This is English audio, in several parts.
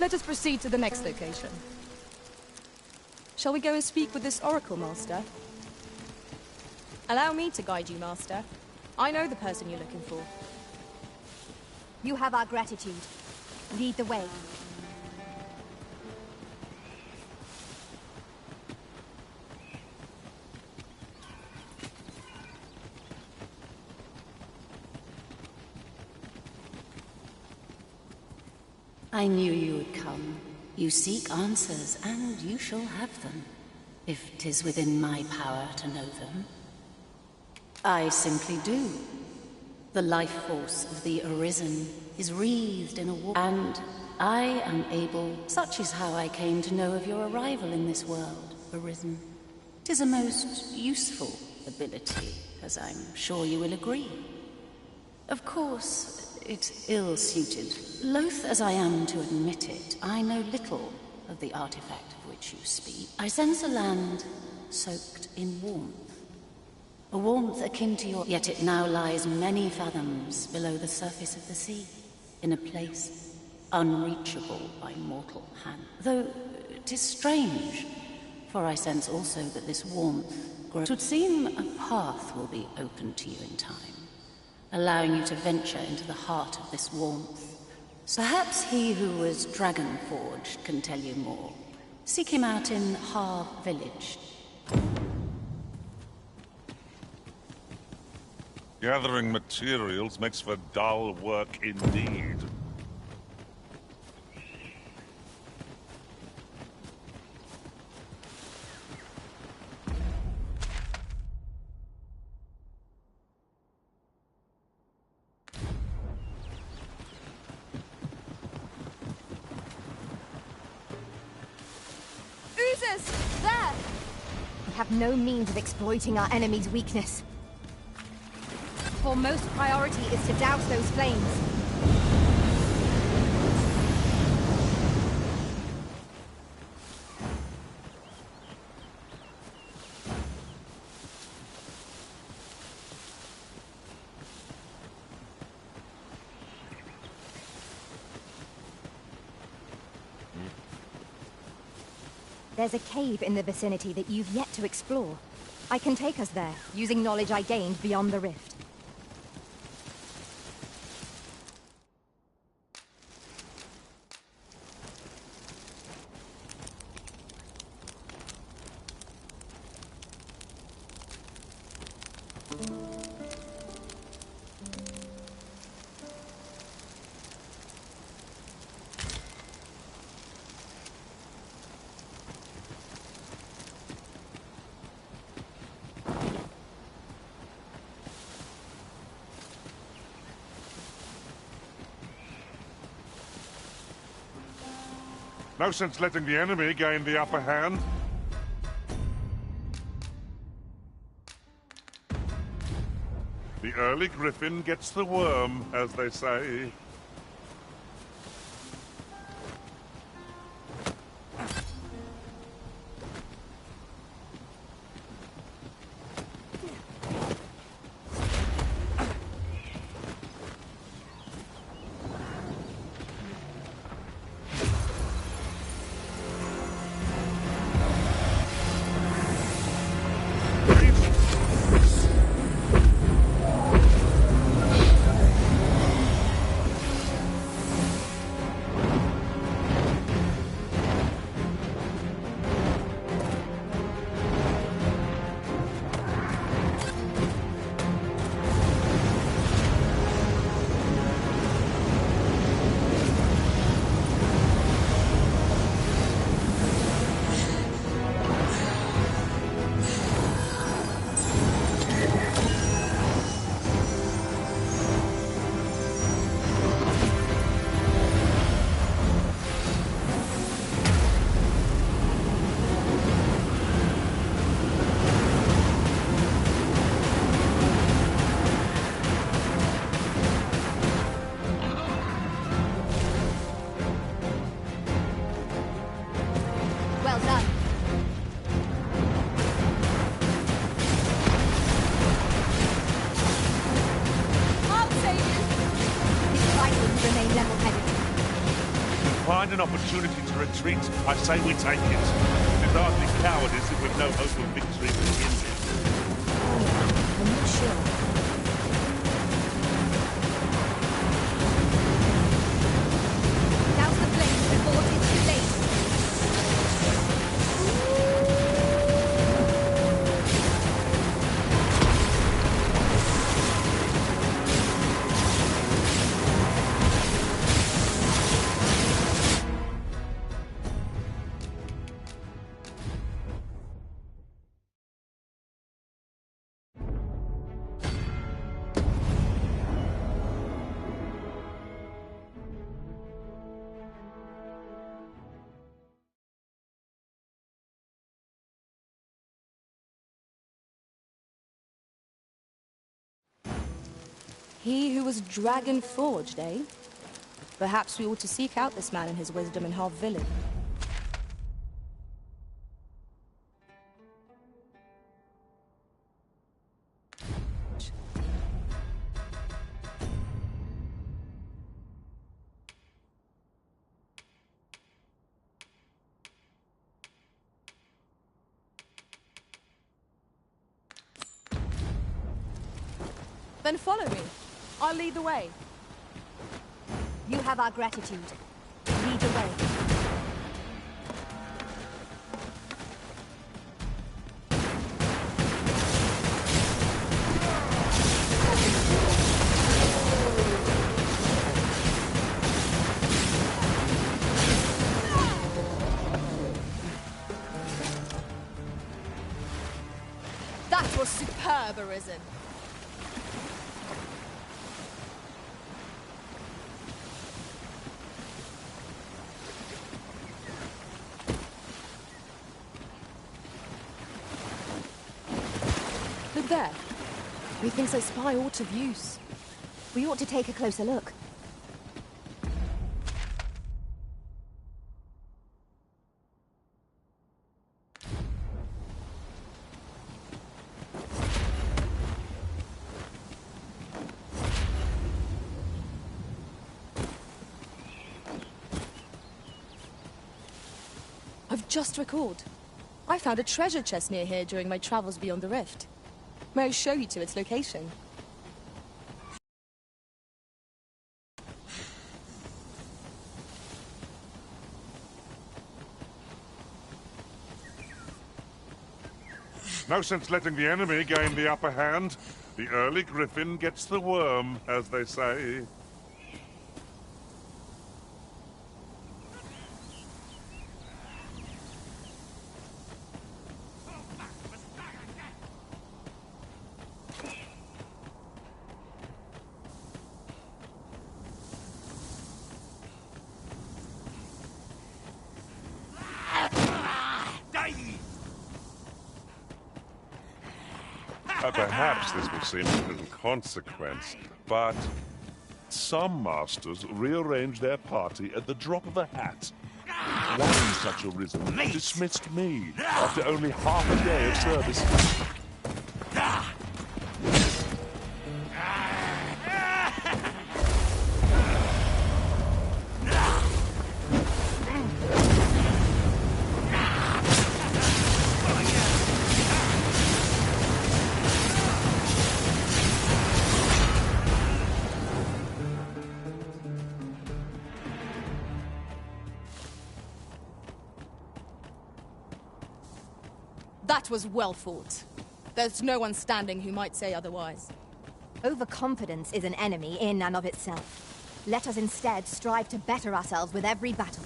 Let us proceed to the next location. Shall we go and speak with this Oracle Master? Allow me to guide you, Master. I know the person you're looking for. You have our gratitude. Lead the way. I knew you would come. You seek answers, and you shall have them, if 'tis within my power to know them. I simply do. The life force of the Arisen is wreathed in a war, and I am able. Such is how I came to know of your arrival in this world, Arisen. 'Tis a most useful ability, as I'm sure you will agree. Of course, it's ill-suited. Loath as I am to admit it, I know little of the artifact of which you speak. I sense a land soaked in warmth. A warmth akin to your... Yet it now lies many fathoms below the surface of the sea, in a place unreachable by mortal hand. Though 'tis strange, for I sense also that this warmth grows. 'Twould seem a path will be open to you in time, allowing you to venture into the heart of this warmth. Perhaps he who was dragon-forged can tell you more. Seek him out in Har Village. Gathering materials makes for dull work indeed. There! We have no means of exploiting our enemy's weakness. Foremost priority is to douse those flames. There's a cave in the vicinity that you've yet to explore. I can take us there, using knowledge I gained beyond the rift. No sense letting the enemy gain the upper hand. The early griffin gets the worm, as they say. find an opportunity to retreat, I say we take it. It's hardly cowardice if we've no hope of victory to begin with. I'm not sure. Douse the flames before it's too late. He who was dragon-forged, eh? Perhaps we ought to seek out this man and his wisdom in Half Village. Then follow me. I'll lead the way. You have our gratitude. Lead the way. That was superb, Arisen. Look there. Methinks I spy aught of use. We ought to take a closer look. I've just recalled. I found a treasure chest near here during my travels beyond the rift. May I show you to its location? No sense letting the enemy gain the upper hand. The early griffin gets the worm, as they say. Perhaps this will seem of little consequence, but some masters rearrange their party at the drop of a hat. One such Arisen dismissed me after only half a day of service. That was well fought. There's no one standing who might say otherwise. Overconfidence is an enemy in and of itself. Let us instead strive to better ourselves with every battle.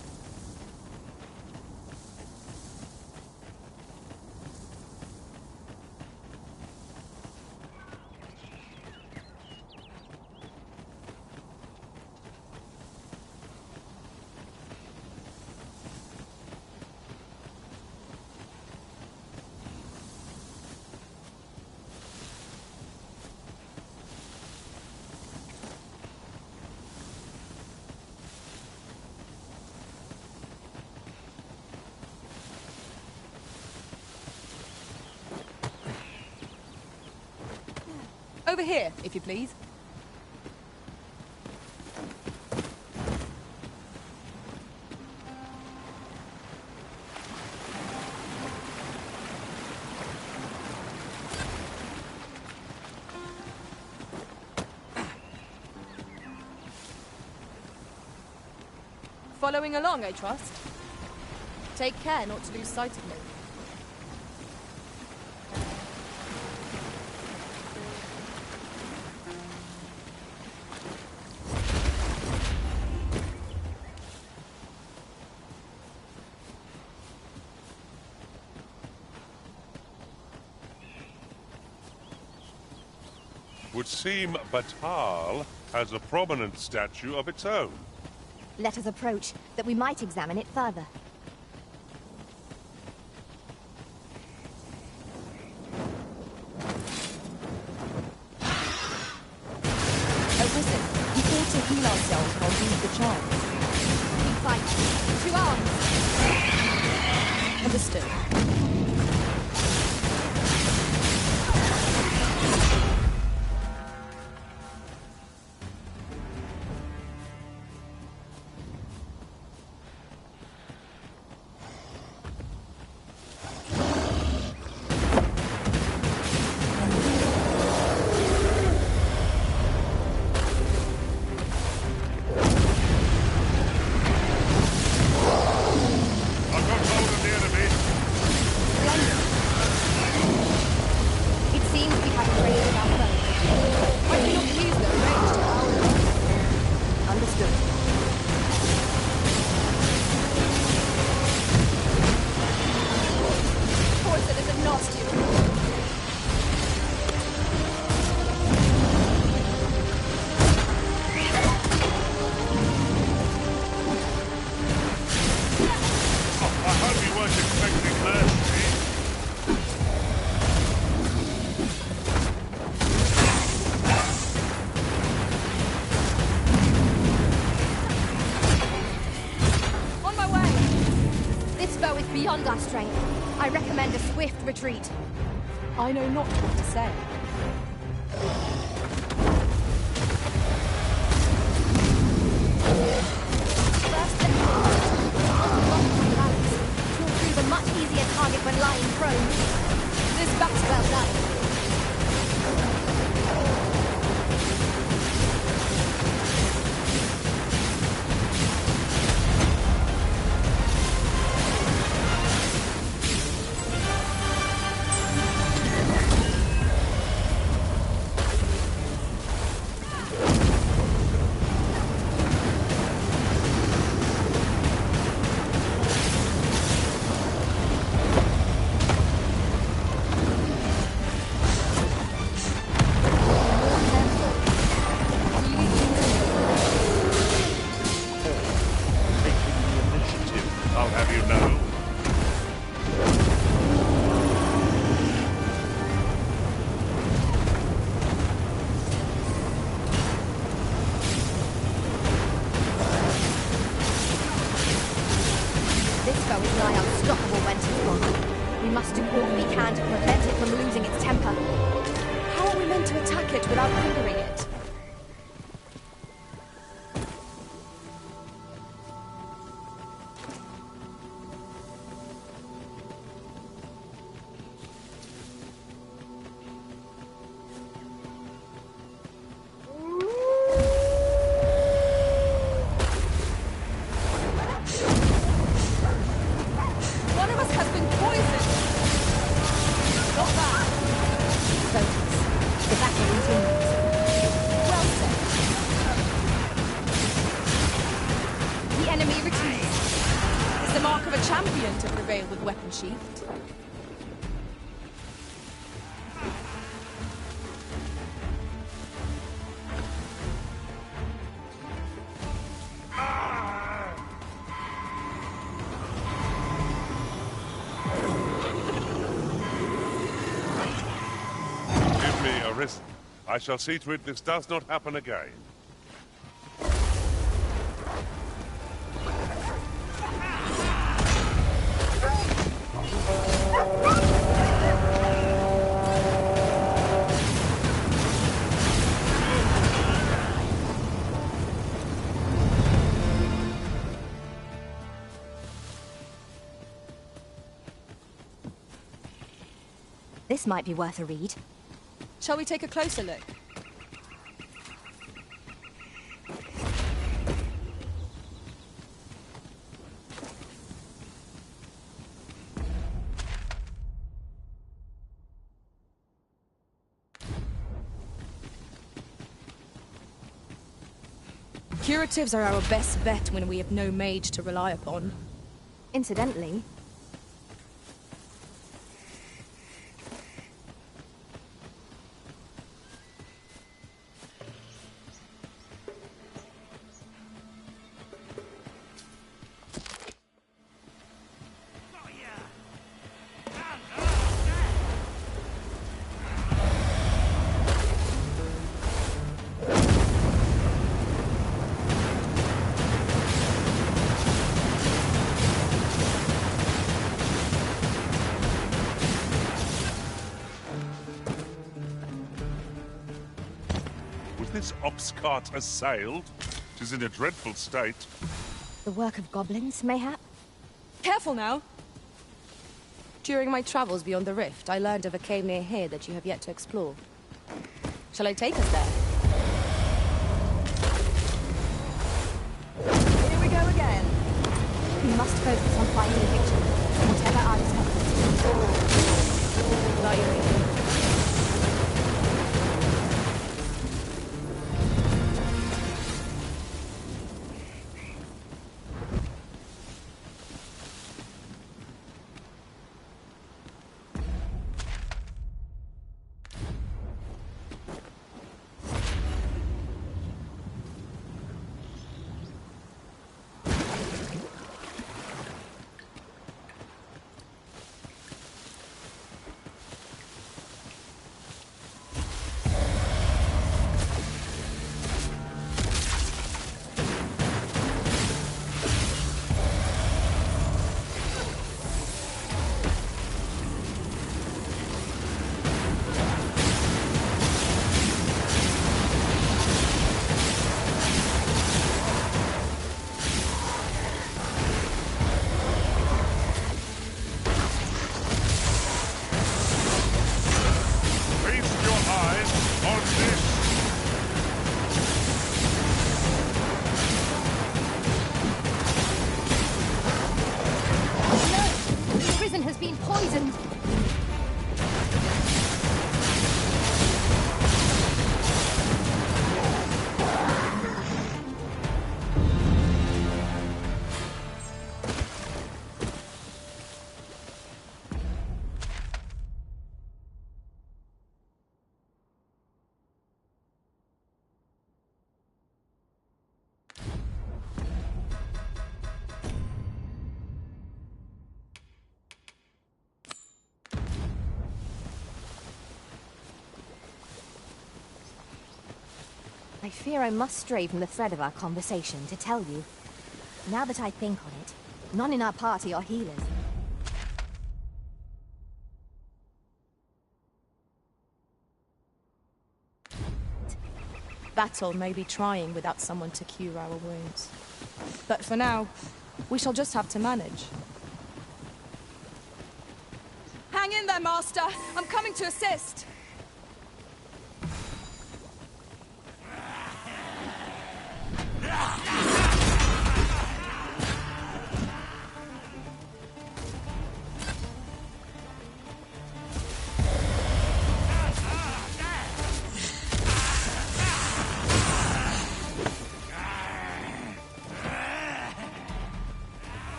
Over here, if you please. Following along, I trust. Take care not to lose sight of me. Would seem Batal has a prominent statue of its own. Let us approach, that we might examine it further. Arisen, we ought to heal ourselves while we use the charm. We fight. To arms! Understood. Beyond our strength. I recommend a swift retreat. I know not what to say. First, let me balance. You'll prove a much easier target when lying prone. This back's well done. Sheathed. Give me a risk. I shall see to it this does not happen again. This might be worth a read. Shall we take a closer look? Curatives are our best bet when we have no mage to rely upon. Incidentally, This ox cart assailed? 'Tis in a dreadful state. the work of goblins, mayhap? Careful now! During my travels beyond the rift, I learned of a cave near here that you have yet to explore. Shall I take us there? Here we go again. We must focus on finding victory, whatever our discoveries. Lightning. I fear I must stray from the thread of our conversation to tell you. Now that I think on it, none in our party are healers. Battle may be trying without someone to cure our wounds. But for now, we shall just have to manage. Hang in there, Master! I'm coming to assist!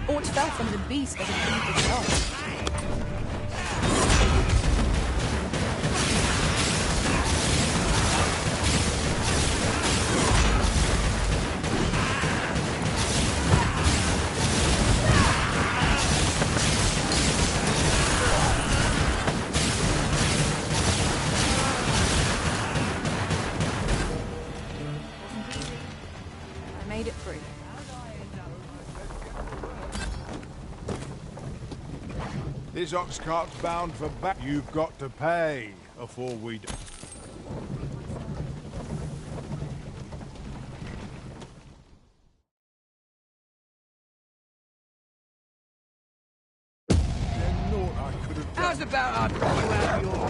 Aught fell from the beast that had been discharged. I made it through. This ox cart's bound for back. You've got to pay before we do. How's about I draw you out of your...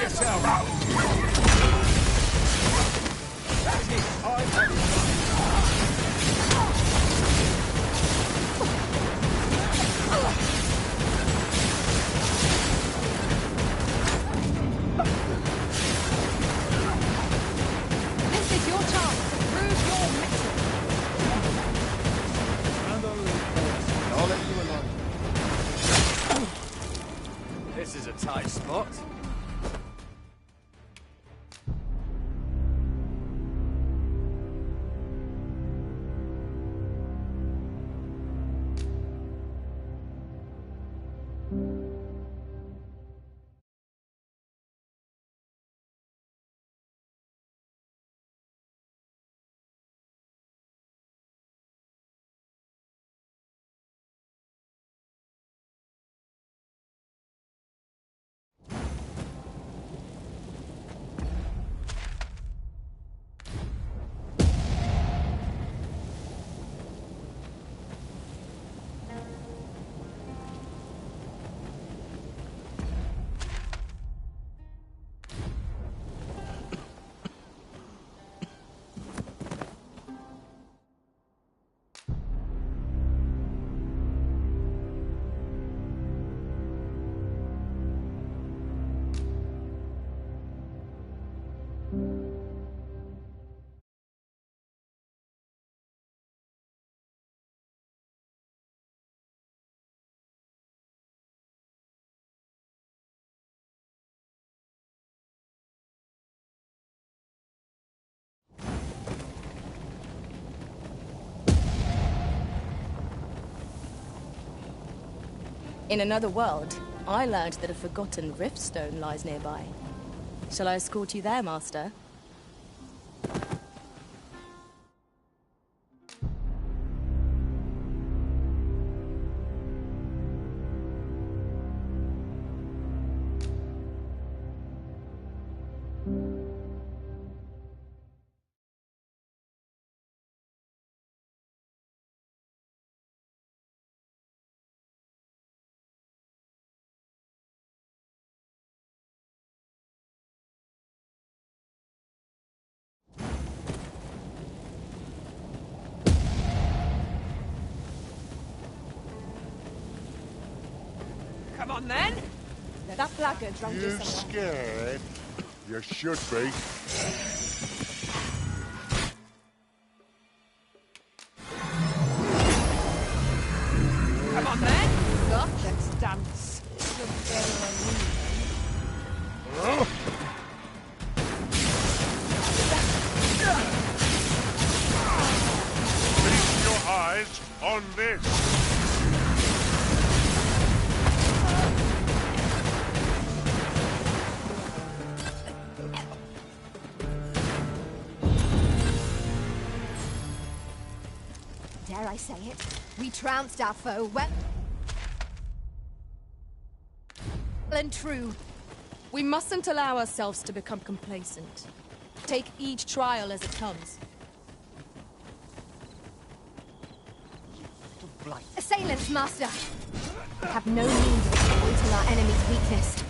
yourself! That's it! This is your chance to prove your mettle. I'll let you alone. This is a tight spot. In another world, I learned that a forgotten riftstone lies nearby. Shall I escort you there, Master? Come on, then! That blackguard drunk You scared? You should be. Come on, then! Let's dance. Feast your eyes on this. Dare I say it? We trounced our foe well and true. We mustn't allow ourselves to become complacent. Take each trial as it comes. Assailants, Master! We have no means of exploiting our enemy's weakness.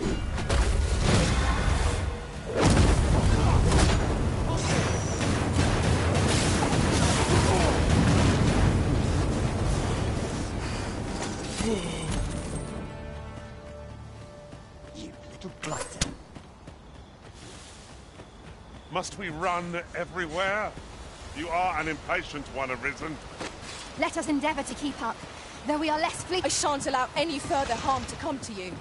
You little blighter. Must we run everywhere? You are an impatient one, Arisen. Let us endeavour to keep up, though we are less fleet. I shan't allow any further harm to come to you.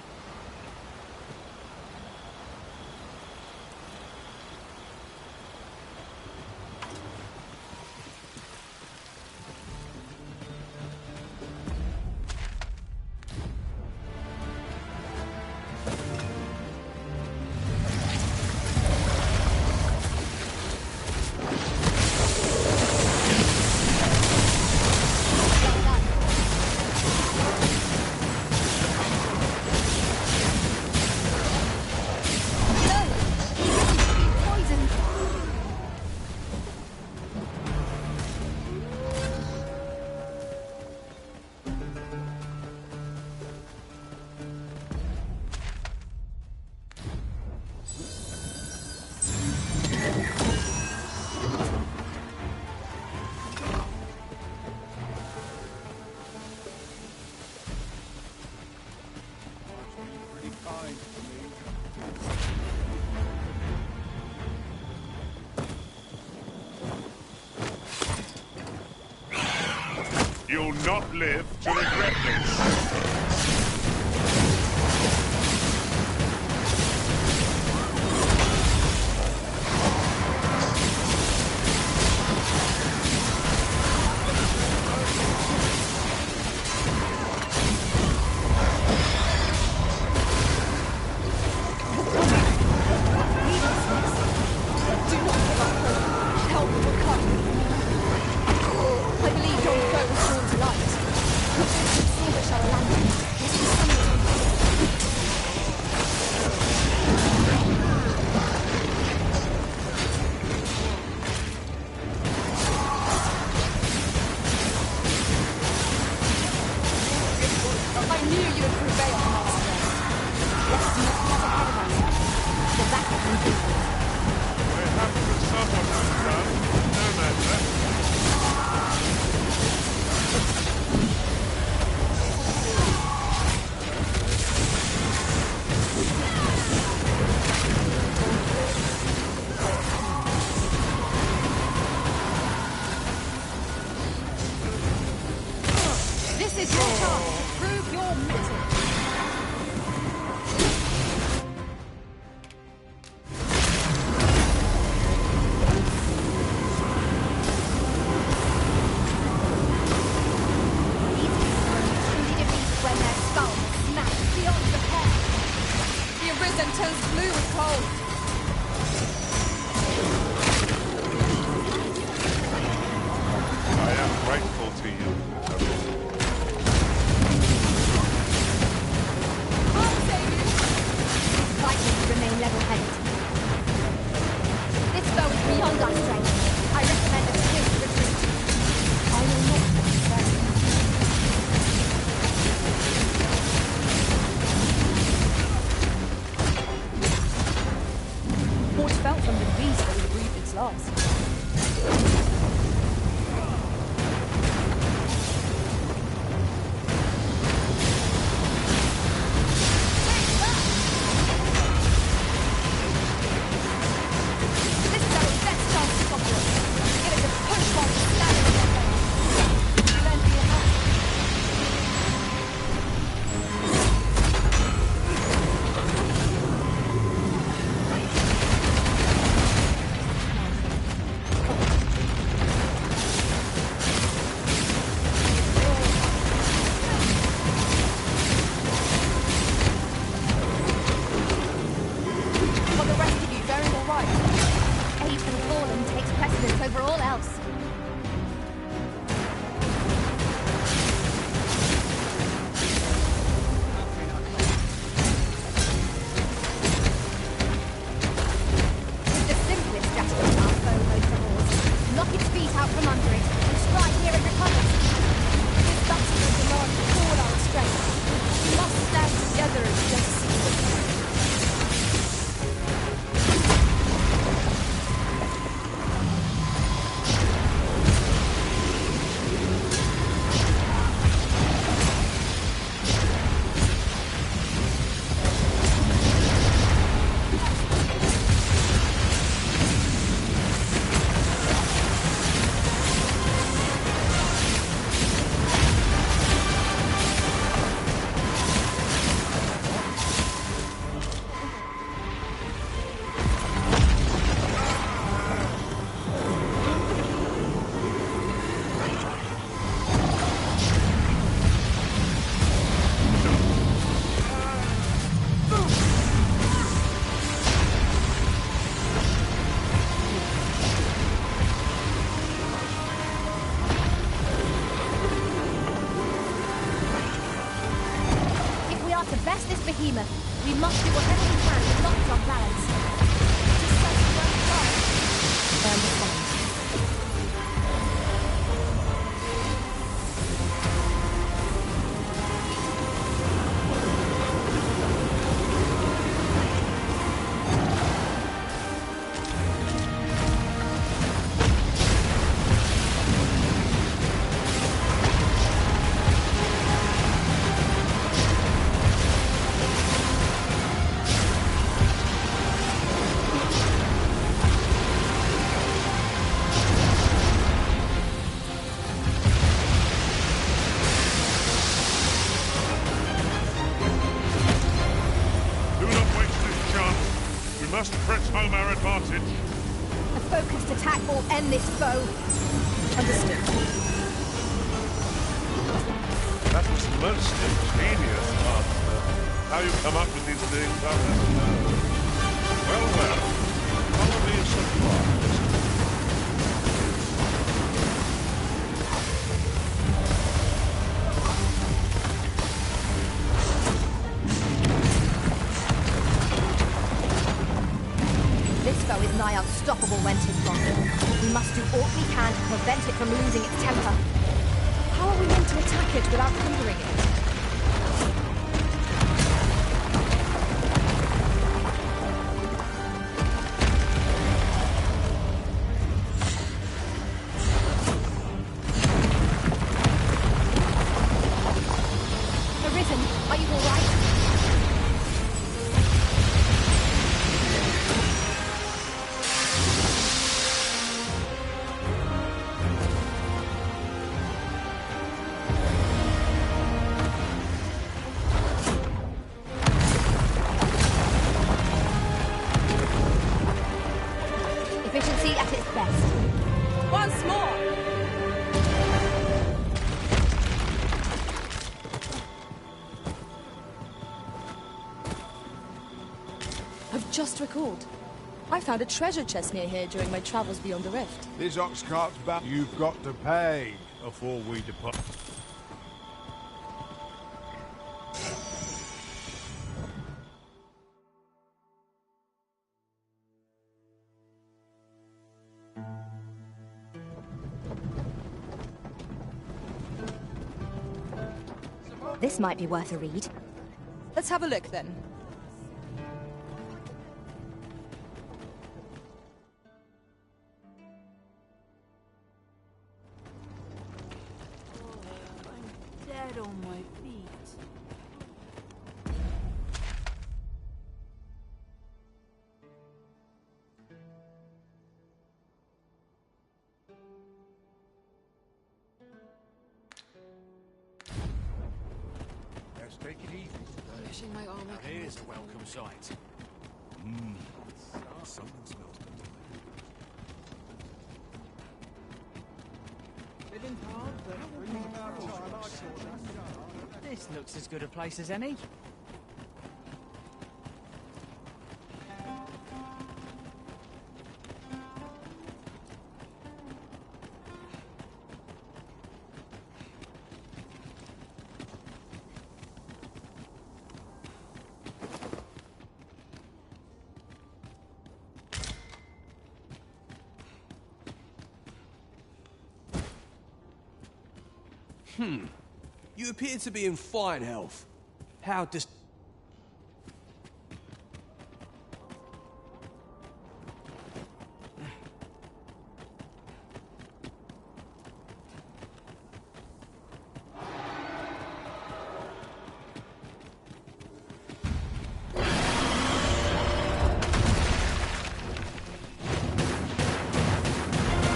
You'll not live to regret this. We must do whatever we can to knock it off balance. It is such a great fight. I understand. must press home our advantage. A focused attack will end this foe. Understood. That was most ingenious, Master. How you come up with these things, I'll never know. Well, well. Follow me surprised. This foe is nigh unstoppable when 'tis gone. We must do all we can to prevent it from losing its temper. How are we meant to attack it without hindering it? Arisen, are you all right? Efficiency at its best. Once more! I've just recalled. I found a treasure chest near here during my travels beyond the rift. This ox cart's bound. You've got to pay before we depart. This might be worth a read. Let's have a look then. I'm dead on my feet. Let's take it easy. Wishing my armor. Here's a welcome sight. Something smells good. This looks as good a place as any. You appear to be in fine health. How does...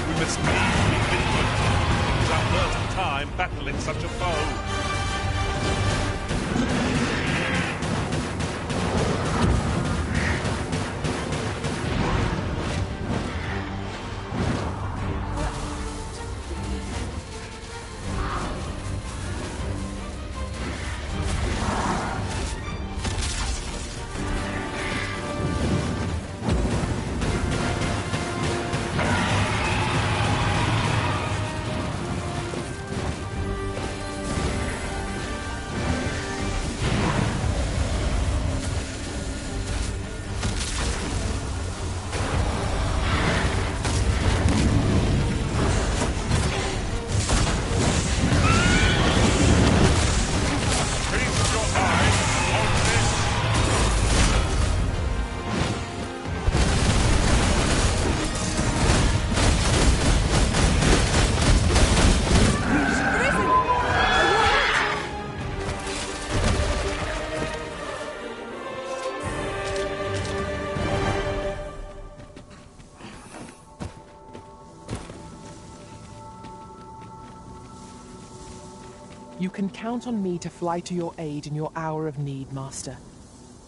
We must needs be vigilant. It's our first time battling such a foe. You can count on me to fly to your aid in your hour of need, Master.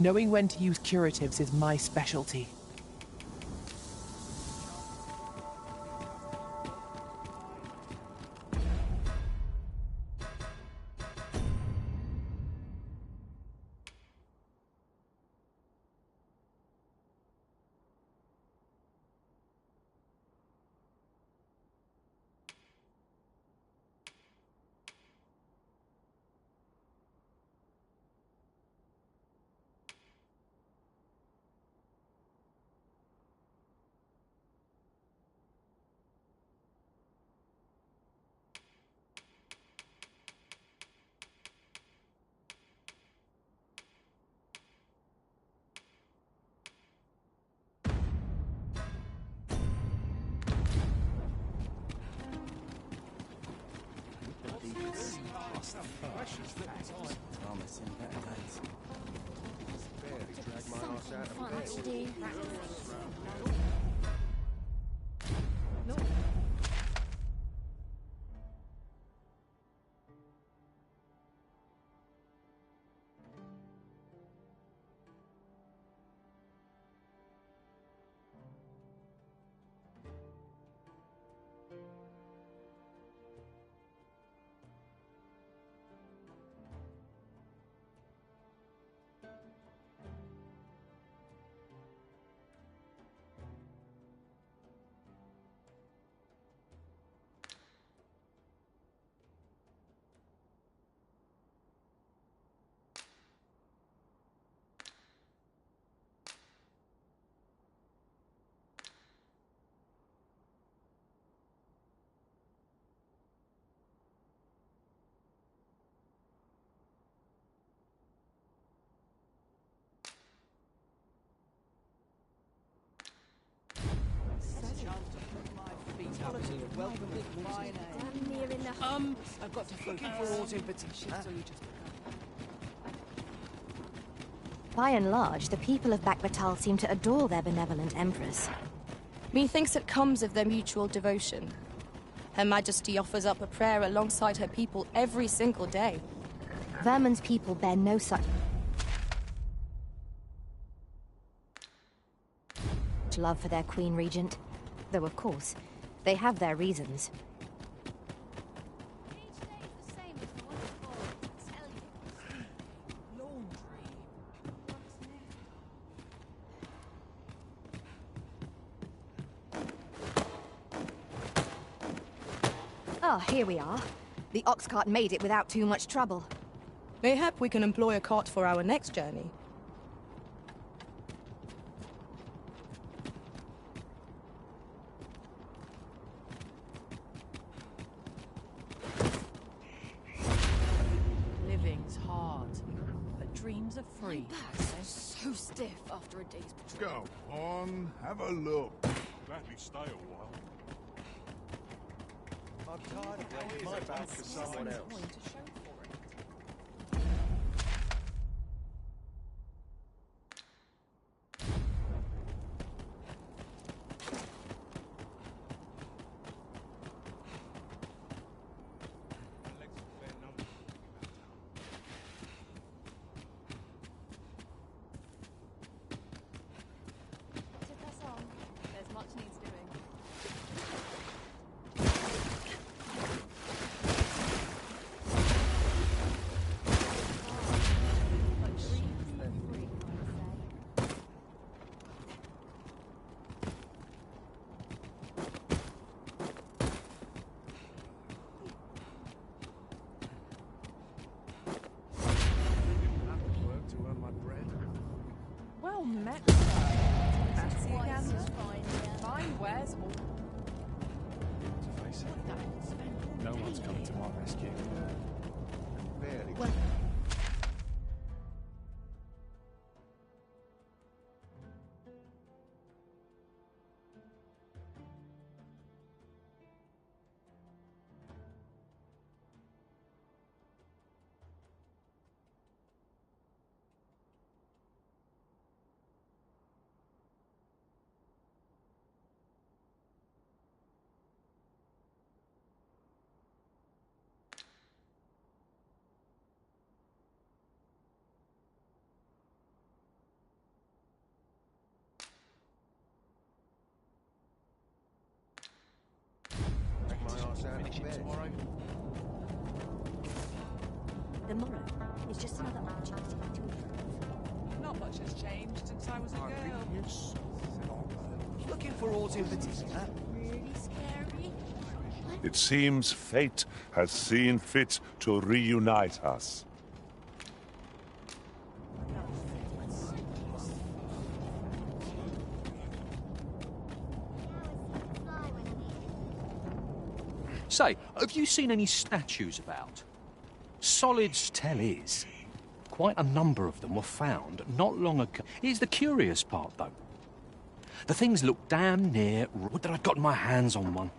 Knowing when to use curatives is my specialty. Fun to do. I've got to looking for auto invitation, so you just... By and large, the people of Bakbatal seem to adore their benevolent empress. Methinks it comes of their mutual devotion. Her Majesty offers up a prayer alongside her people every single day. Vermin's people bear no such love for their Queen Regent, though of course, they have their reasons. Ah, here we are. The ox cart made it without too much trouble. Mayhap we can employ a cart for our next journey. Living's hard, but dreams are free. So stiff after a day's patrol. Go on, have a look. Gladly stay a while. I'm tired of waiting my back for someone else. There's much needs doing. Well met, sir. Fancy a gander? Fine wares all. To face it, no one's coming to my rescue. Barely. Well, the morrow is just another opportunity to improve. Not much has changed since I was a girl. Looking for auto invitation. Really scary. It seems fate has seen fit to reunite us. Say, have you seen any statues about? Solid's tell is, quite a number of them were found not long ago. Here's the curious part, though. The things look damn near would that I'd gotten my hands on one.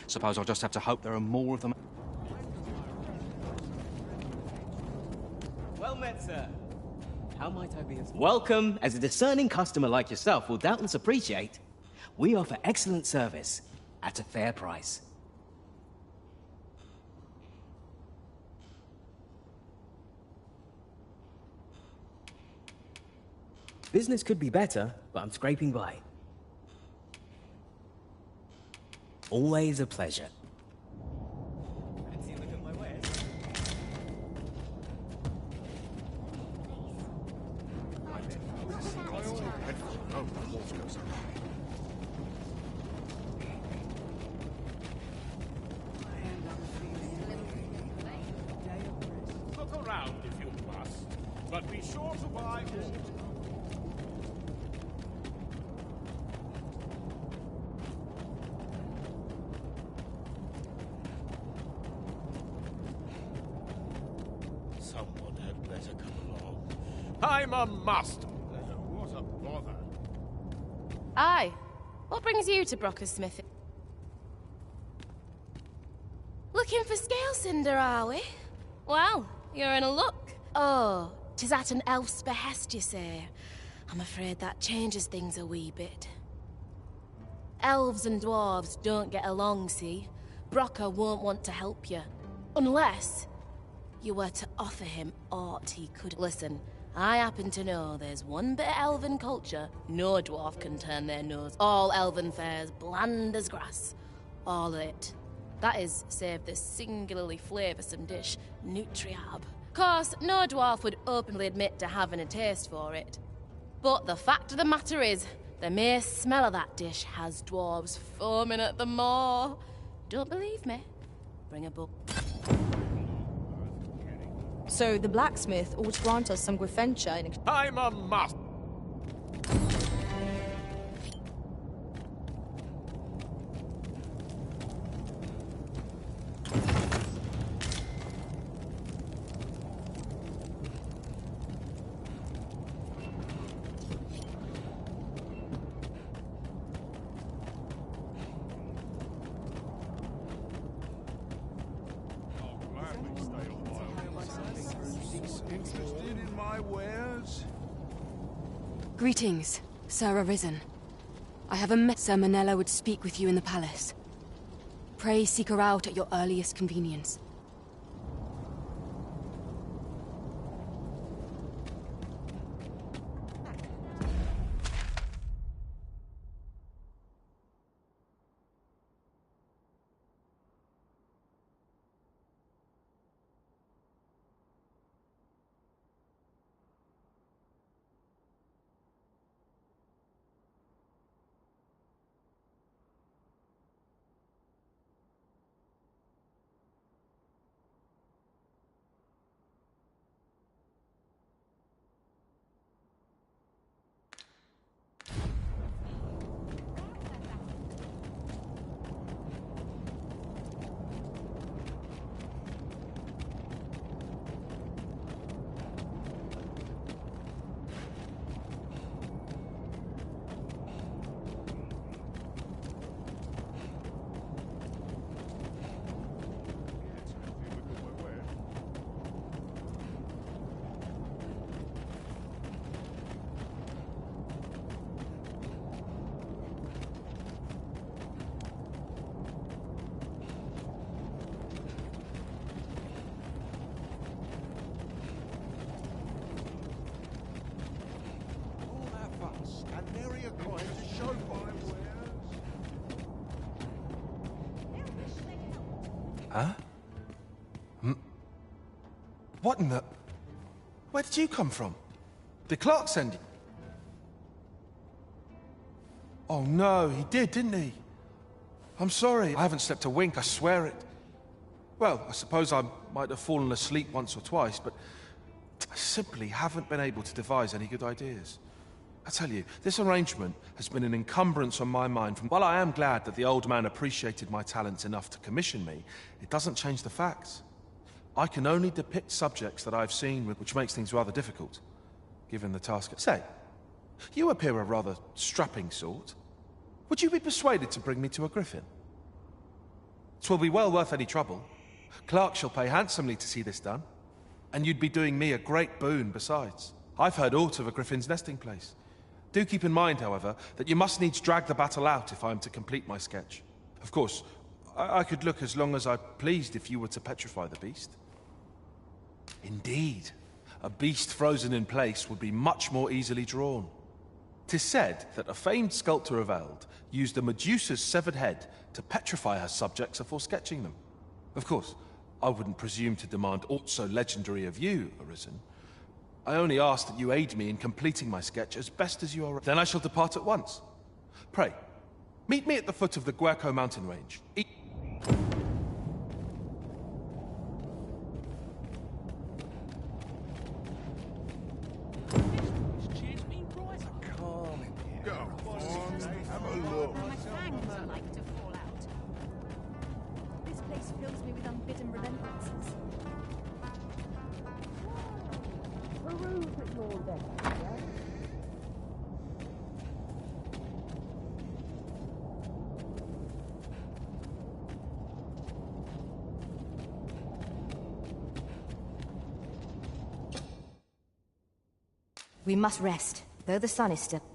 Suppose I'll just have to hope there are more of them. that, sir. How might I be of... Welcome, as a discerning customer like yourself will doubtless appreciate. We offer excellent service at a fair price. Business could be better, but I'm scraping by. Always a pleasure. Fancy a look at my wares? Look around if you must, but be sure to buy water. Someone had better come along. I'm a master. What a bother. Aye. What brings you to Brocker's Smith? Looking for scale cinder, are we? Well, you're in a luck. Oh, 'tis at an elf's behest, you say. I'm afraid that changes things a wee bit. Elves and dwarves don't get along, see? Brocker won't want to help you. Unless you were to offer him aught he could. Listen, I happen to know there's one bit of elven culture no dwarf can turn their nose. All elven fare's bland as grass. All of it. That is, save the singularly flavoursome dish, Nutriab. Course, no dwarf would openly admit to having a taste for it. But the fact of the matter is, the mere smell of that dish has dwarves foaming at the maw. Don't believe me? Bring a book. So the blacksmith ought to grant us some Griffenture in exchange. I'm a master. Interested in my wares? Greetings, Sir Arisen. I have a Sir Manella would speak with you in the palace. Pray seek her out at your earliest convenience. Huh? What in the... Where did you come from? Did Clark send you? Oh no, he did, didn't he? I'm sorry. I haven't slept a wink, I swear it. Well, I suppose I might have fallen asleep once or twice, but I simply haven't been able to devise any good ideas. I tell you, this arrangement has been an encumbrance on my mind from... While I am glad that the old man appreciated my talents enough to commission me, it doesn't change the facts. I can only depict subjects that I've seen, which makes things rather difficult, given the task. Say, you appear a rather strapping sort. Would you be persuaded to bring me to a griffin? 'Twill be well worth any trouble. Clark shall pay handsomely to see this done. And you'd be doing me a great boon besides. I've heard aught of a griffin's nesting place. Do keep in mind, however, that you must needs drag the battle out if I am to complete my sketch. Of course, I could look as long as I pleased if you were to petrify the beast. Indeed, a beast frozen in place would be much more easily drawn. 'Tis said that a famed sculptor of Eld used a Medusa's severed head to petrify her subjects before sketching them. Of course, I wouldn't presume to demand aught so legendary of you, Arisen. I only ask that you aid me in completing my sketch as best as you are. Then I shall depart at once. Pray, meet me at the foot of the Guerco mountain range. We must rest, though the sun is still.